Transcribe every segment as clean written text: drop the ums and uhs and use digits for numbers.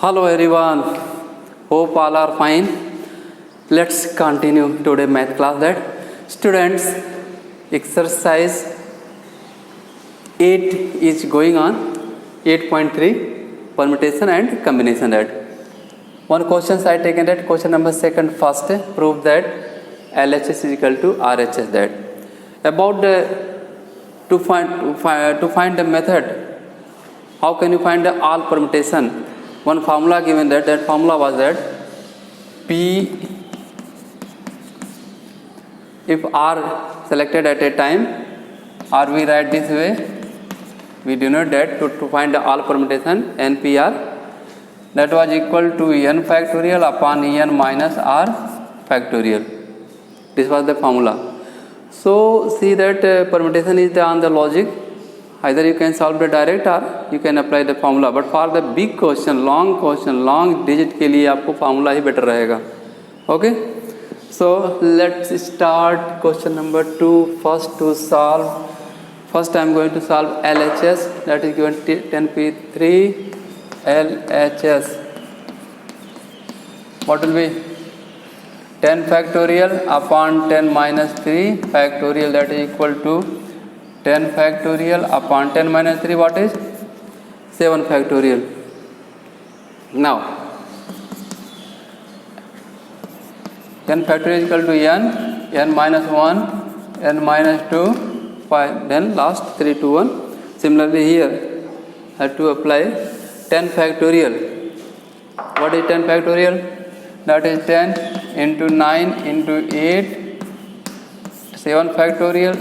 Hello everyone, hope all are fine. Let's continue today math class. That students, exercise 8 is going on, 8.3 permutation and combination. That one question I taken, that question number second first, prove that LHS is equal to RHS. That about the to find the method, how can you find the all permutation? One formula given, that formula was that P, if R selected at a time, or we write this way, we denote that to find the all permutation NPR, that was equal to n factorial upon n minus R factorial. This was the formula. So see that permutation is on the logic. Either you can solve the direct or you can apply the formula. But for the big question, long digit के लिए आपको formula ही better रहेगा. Okay? So let's start question number 2. First to solve. First I am going to solve LHS. That is given 10p3 LHS. What will be? 10 factorial upon 10 minus 3 factorial, that is equal to 10 factorial upon 10 minus 3, what is? 7 factorial. Now, n factorial is equal to n minus 1, n minus 2, 5, then last 3 to 1. Similarly here, I have to apply 10 factorial. What is 10 factorial? That is 10 into 9 into 8, 7 factorial.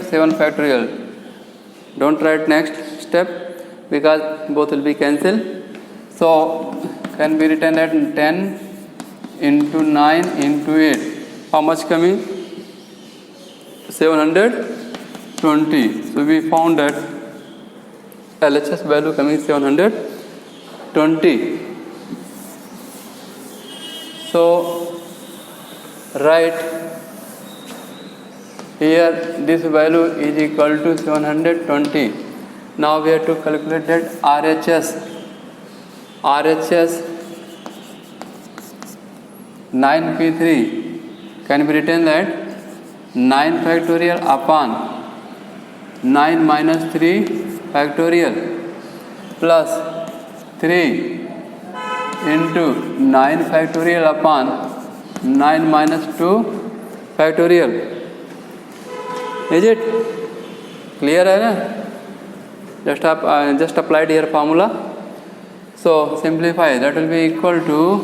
Don't write next step because both will be cancelled. So can be written at 10 into 9 into 8. How much coming? 720. So we found that LHS value coming 720. So write here this value is equal to 720. Now we have to calculate that RHS 9p3 can be written that 9 factorial upon 9 minus 3 factorial plus 3 into 9 factorial upon 9 minus 2 factorial. Is it clear? है ना? Just applied here formula. So simplify. That will be equal to,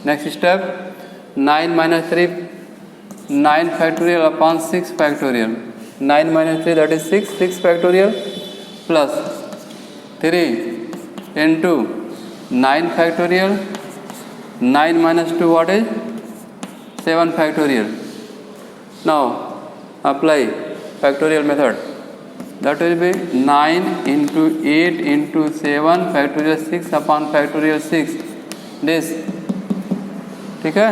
next step, 9 minus 3, 9 factorial upon 6 factorial. 9 minus 3, that is 6 factorial plus 3 into 9 factorial. 9 minus 2, what is? 7 factorial. Now apply factorial method. That will be 9 into 8 into 7 factorial 6 upon factorial 6. This ठीक है,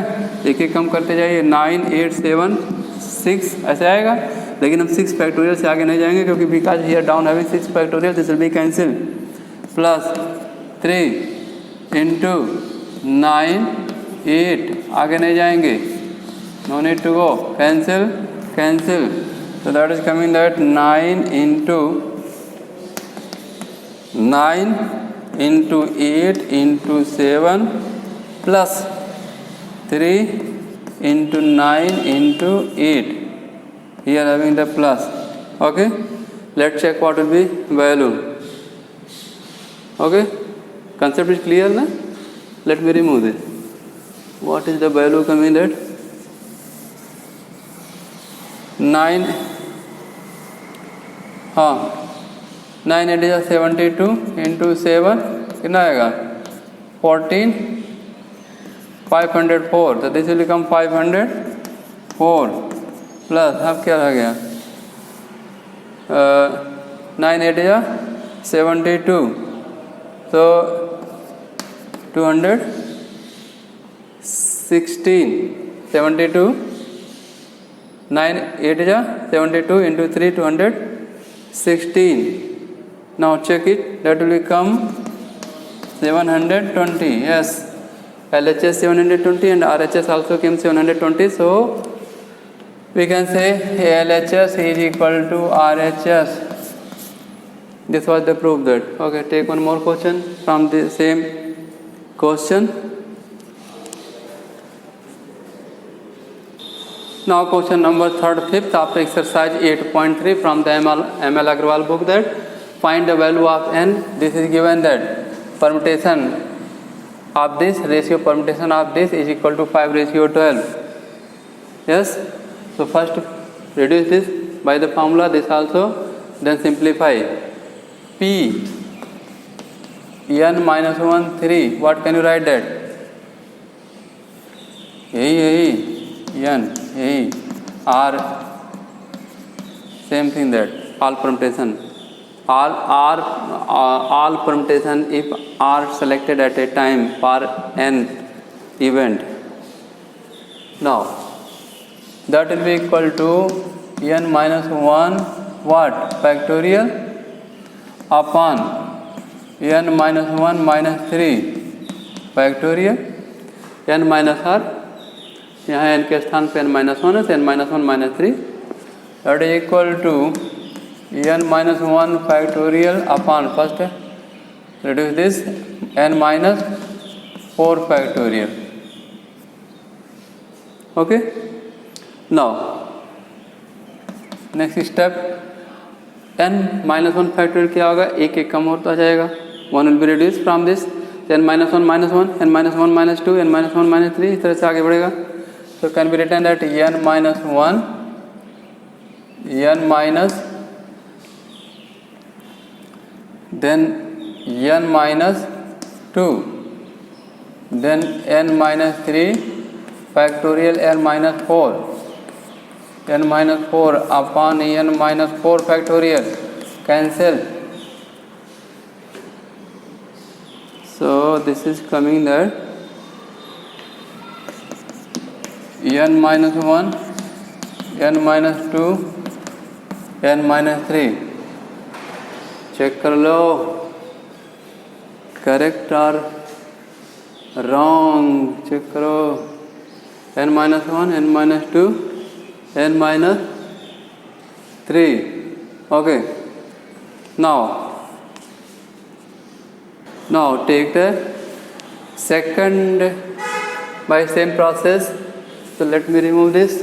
एक एक कम करते जाइए. 9 8 7 6 ऐसे आएगा, लेकिन हम 6 फैक्टोरियल से आगे नहीं जाएंगे क्योंकि because here down having 6 factorial, this will be cancel. Plus 3 into 9 8 आगे नहीं जाएंगे, no need to go, cancel. So that is coming that 9 into 8 into 7 plus 3 into 9 into 8. Here having the plus. Okay, let's check what will be value. Okay, concept is clear na? Let me remove this. What is the value coming that? 9 9 8 is 72 into 7 कितना आएगा? 14 504. तो this will become 504 plus अब क्या रह गया? 9 8 is 72, so 216. 72 9 8 is 72 into 3 216. Now check it, that will become 720. Yes, LHS 720 and RHS also came 720. So we can say LHS is equal to RHS. This was the proof that. Okay, take one more question from the same question. Now question number 5th after exercise 8.3 from the ML Agarwal book, that find the value of n. This is given that permutation of this ratio permutation of this is equal to 5:12. Yes, so first reduce this by the formula, this also, then simplify. P n minus 1 3, what can you write that? N R, same thing, that all permutation, all permutation if are selected at a time for n event. Now that will be equal to n minus 1 what factorial upon n minus 1 minus 3 factorial. n minus r, यहाँ n के स्थान पे n minus 1 है, n minus 1 minus 3, that is equal to n minus 1 factorial upon first reduce this n minus 4 factorial. Okay, now next step, n minus 1 factorial क्या होगा, एक कम होता जाएगा, 1 will be reduced from this, n minus 1 minus 1, n minus 1 minus 2, n minus 1 minus 3, इस तरह से आगे बढ़ेगा. So can be written that n minus 1, n minus, then n minus 2, then n minus 3 factorial n minus 4, n minus 4 upon n minus 4 factorial, cancel. So this is coming that n minus 1, n minus 2, n minus 3. Check कर लो correct और wrong, check करो. n minus 1, n minus 2, n minus 3. Okay, now take the second by same process. So let me remove this,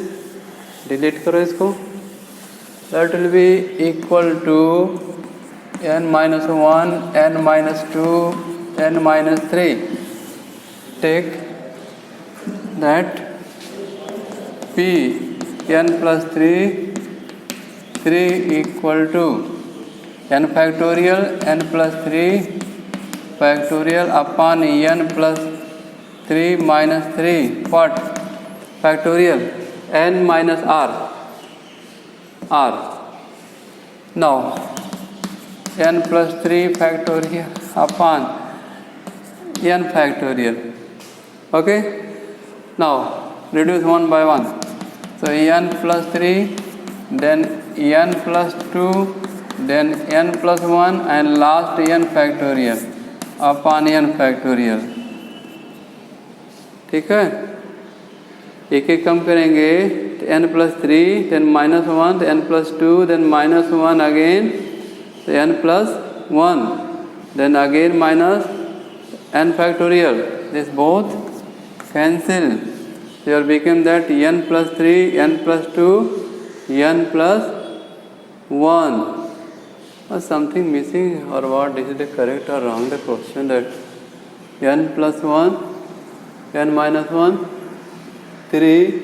delete करो इसको. That will be equal to n minus 1, n minus 2, n minus 3. Take that P n plus 3 equal to n factorial n plus 3 factorial upon n plus 3 minus 3 what factorial n minus r. Now n plus 3 factorial upon n factorial. Okay, now reduce one by one. So n plus 3, then n plus 2, then n plus 1 and last n factorial upon n factorial. ठीक है, एक कम करेंगे, n plus 3, then minus 1, then n plus 2, then minus 1 again, then n plus 1, then again minus n factorial. This both cancel. Here became that n plus 3, n plus 2, n plus 1. Or something missing or what? This is the correct or wrong the question, that n plus 1, n minus 1, 3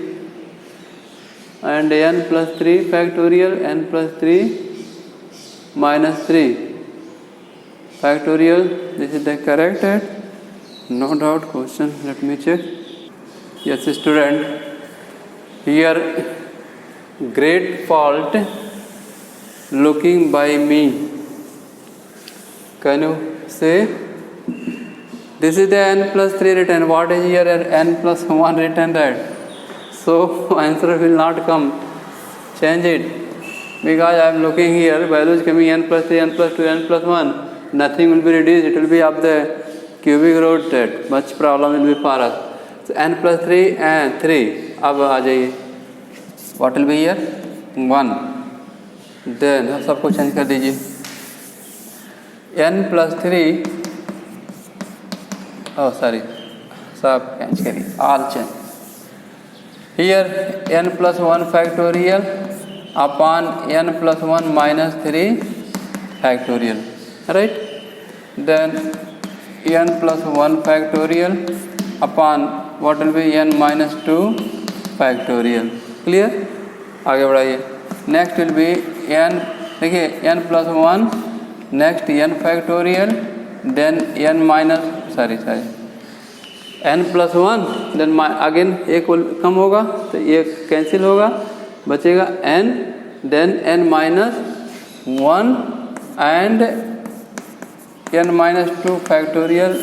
and n plus 3 factorial, n plus 3 minus 3 factorial. This is the correct, no doubt question. Let me check. Yes student, here great fault looking by me. Can you say this is the n plus 3 written, what is here n plus 1 written, that so answer will not come. Change it, because I am looking here values coming n plus 3, n plus 2, n plus 1, nothing will be reduced, it will be up the cubic root that much problem will be for us. So n plus 3 and 3. अब आ जाइए, what will be here 1. Then सबको change कर दीजिए, n plus 3, oh sorry, सब change करिए, all change. Here n plus 1 factorial upon n plus 1 minus 3 factorial, right? Then n plus 1 factorial upon what will be n minus 2 factorial. Clear? आगे बढ़ाइए. Next will be n, देखिए n plus 1, next n factorial, then n minus n plus 1, then again एक कम होगा तो ये cancel होगा, बचेगा n, then n minus 1 and n minus 2 factorial,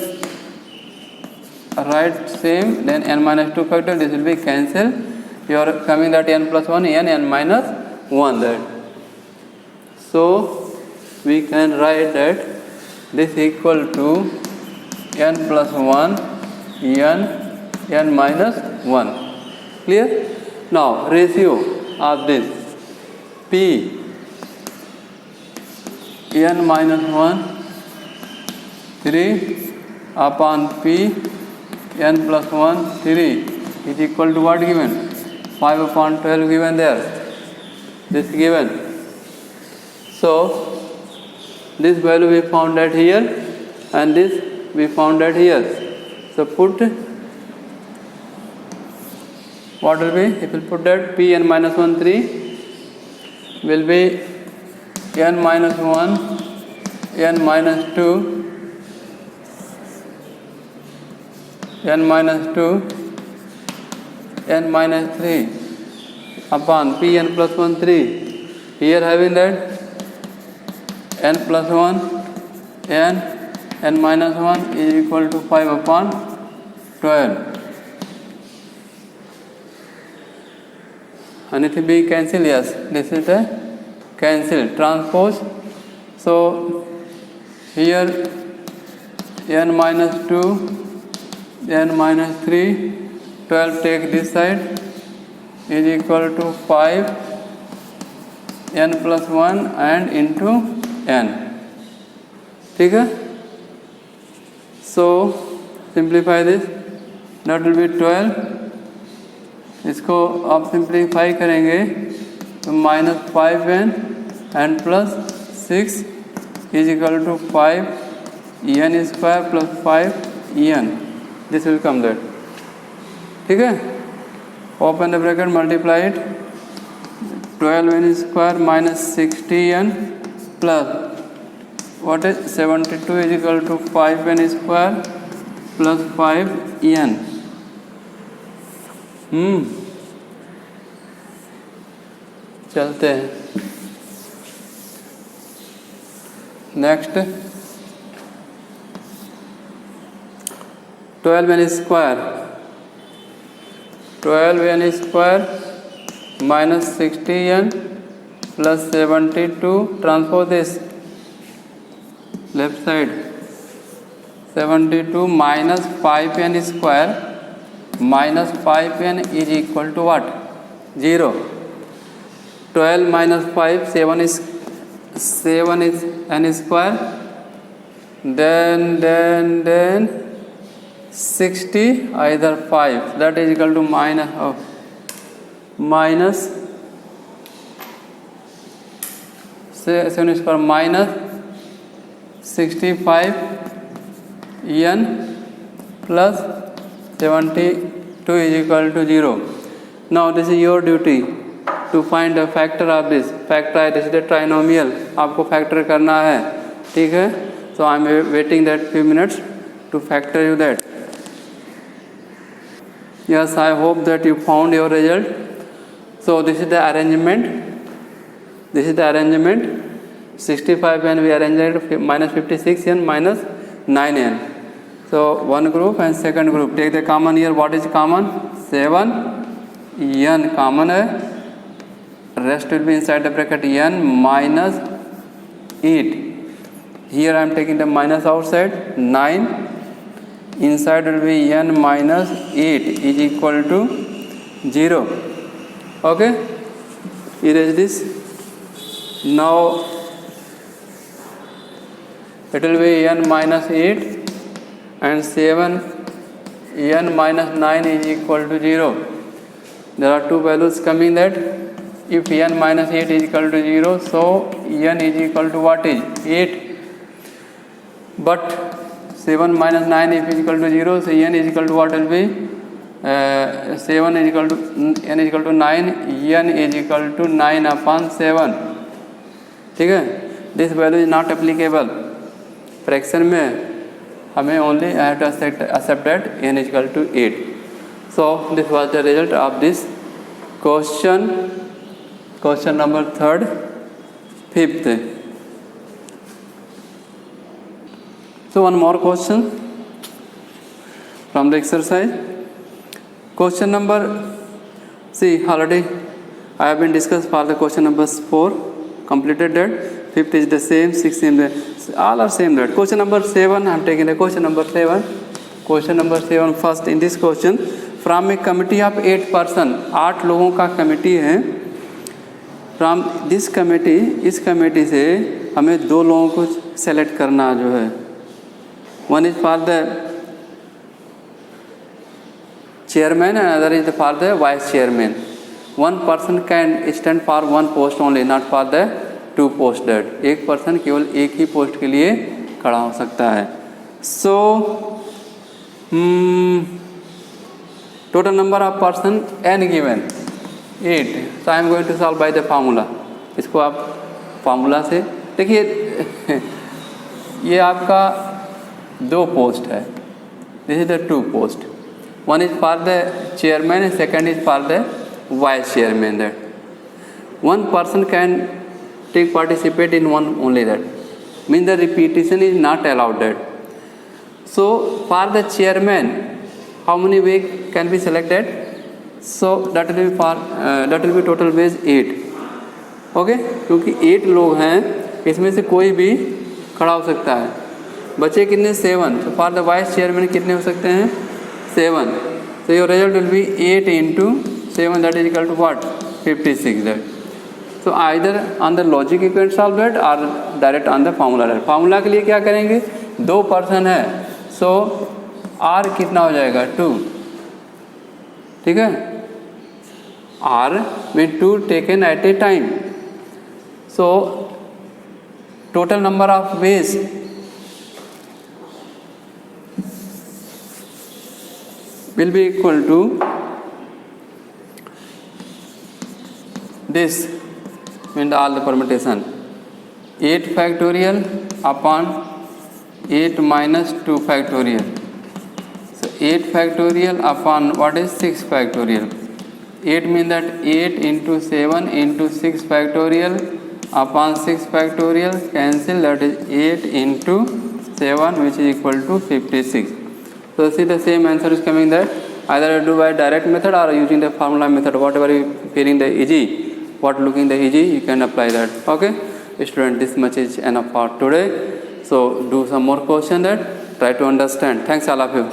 right, same, then n minus 2 factorial, this will be cancelled. You are coming that n plus 1, n minus 1 that. So we can write that this equal to n plus 1 n minus 1. Clear? Now ratio of this p n minus 1 3 upon p n plus 1 3 is equal to what given? 5 upon 12 given there. This given. So this value we found at here and this we found at here. So put what will be? If we put that p n minus 1 3 will be n minus 1 n minus 2 n minus 2 n minus 3 upon p n plus 1 3. Here having that n plus 1 n minus 1 is equal to 5 upon 12. Anything being cancelled? Yes, this is the cancel transpose. So here n minus 2 n minus 3 12 take this side is equal to 5 n plus 1 and into n. ठीक है? So simplify this, that will be 12. इसको आप simplify करेंगे तो minus 5n and plus 6 is equal to 5 n square plus 5 en. This will come that. ठीक है? Open the bracket, multiply it. 12n square minus 60n plus what is 72 is equal to 5n square plus 5en. चलते हैं next. 12n square minus 60n plus 72 transpose this left side 72 minus 5n square minus 5n is equal to what? 0. 12 minus 5 7 is n square, then 60 either 5 that is equal to minus 7 square minus 65 n plus 72 is equal to 0. Now this is your duty to find the factor of this. Factor this is the trinomial, आपको factor करना है. ठीक है? So I am waiting that few minutes to factor you that. Yes, I hope that you found your result. So this is the arrangement. 65n we arranged it minus 56n minus 9n. So one group and second group. Take the common here. What is common? 7n common है. Rest will be inside the bracket n minus 8. Here I am taking the minus outside 9 inside will be n minus 8 is equal to 0. Okay, erase this. Now it will be n minus 8 and 7 n minus 9 is equal to 0. There are two values coming that if n minus 8 is equal to 0, so n is equal to what is 8, but 7 minus 9 if is equal to 0, so n is equal to what will be 7 is equal to n is equal to 9, n is equal to 9 upon 7. ठीक है, this value is not applicable fraction में, हमें only have to accept that n is equal to 8. So this was the result of this question number 3rd, 5th. So one more question from the exercise. Question number, see already I have been discussed for the question number 4, completed that. 5th is the same, 6th same, all are same that. Question number 7, I am taking the question number 7. Question number 7 first. In this question, from a committee of 8 person, 8 लोगों का committee है. From this committee, इस committee से हमें 2 लोगों को select करना जो है. One is for the chairman and other is for the vice chairman. One person can stand for one post only, not for the 2 posts. that एक पर्सन केवल एक ही पोस्ट के लिए खड़ा हो सकता है. So total number of person n given 8. So I am going to solve by the formula. इसको आप फार्मूला से देखिए. ये आपका 2 पोस्ट है. This is the 2 post. One is for the chairman and second is for the vice chairman. That one person can take participate in one only. That means the repetition is not allowed. That so for the chairman, how many way can be selected? So that will be total base 8. Okay, क्योंकि 8 लोग हैं, इसमें से कोई भी खड़ा हो सकता है. बचे कितने? 7. तो फॉर द वाइस चेयरमैन कितने हो सकते हैं? 7. So your result will be 8 into 7, that is equal to what? 56. That so either on the logic you can solve that or direct on the formula. Formula के लिए क्या करेंगे? 2 person है, सो R कितना हो जाएगा? 2. ठीक है, R में 2 taken at a time. So total number of ways will be equal to this, means all the permutation 8 factorial upon 8 minus 2 factorial. So 8 factorial upon what is 6 factorial. 8 means that 8 into 7 into 6 factorial upon 6 factorial cancel, that is 8 into 7 which is equal to 56. So see the same answer is coming there. Either do by direct method or using the formula method. Whatever you feeling the easy, what looking the easy, you can apply that. Okay, student, this much is enough for today. So do some more question that try to understand. Thanks all of you.